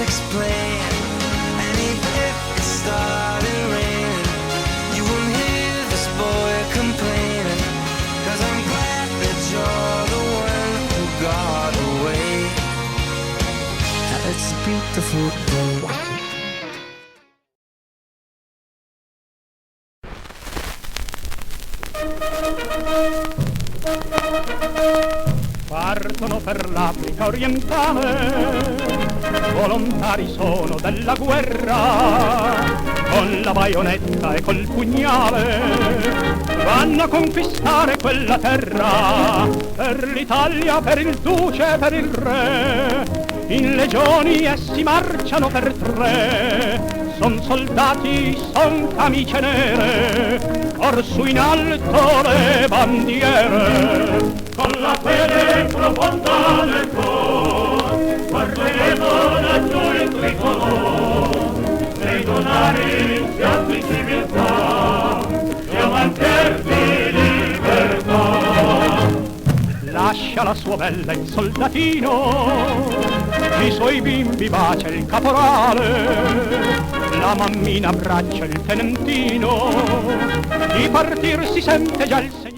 explain. And even if it started raining, you won't hear this boy complaining. 'Cause I'm glad that you're the one who got away. It's a beautiful day. Partono per l'Africa orientale, volontari sono della guerra, con la baionetta e col pugnale vanno a conquistare quella terra, per l'Italia, per il duce, per il re, in legioni essi marciano per tre, son soldati, son camicie nere, or su in alto le bandiere. Con la fede profonda nel cuore, guarderemo laggiù il tricolore, nei donari siamo di civiltà, siamo anche di libertà. Lascia la sua bella il soldatino, i suoi bimbi bacia il caporale, la mammina abbraccia il tenentino, di partir si sente già il segnale.